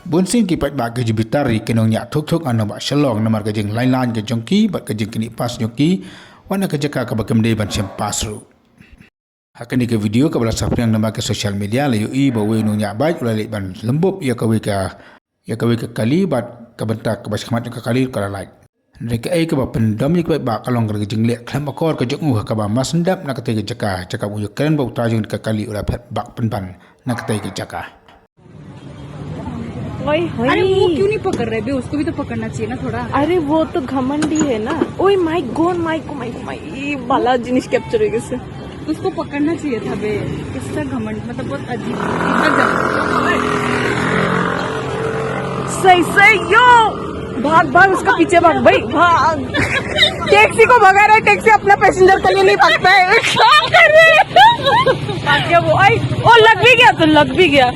Bunsin ki pat ba ke jibitari kenong nya thuk an ba shalong namar ke jeng lain ke jongki bat ke jeng kini pas nyoki wana ke jaka ka bakem de ban sem pasru. Hakani ke video ka bala sapriang nama ke social media la yu ba we no nya ba ulale ban lembub ya ka kali bat ka bentak ka baskhmat ka kali ka like. Mereka ke ba pendam ni ke ba kalong ke jeng le klam akor ke jong ka ba masndap nak te ke jaka bu keren ba utajung ka kali ula bak penban nak te ke jaka. अरे वो क्यों नहीं पकड़ रहे बे, उसको भी तो पकड़ना चाहिए ना थोड़ा। अरे वो तो घमंडी है ना। ओए माइक गोन माइक ये वाला जिनिस कैप्चर हो गया। उसको पकड़ना चाहिए था बे, किसका घमंड, मतलब बहुत अजीब। सही यो भाग उसका पीछे भाग भाई भाग। टैक्सी को भगा रहा है, टैक्सी अपना पैसेंजर के लिए नहीं भागता है। क्या कर रहे हैं? वो लग भी गया।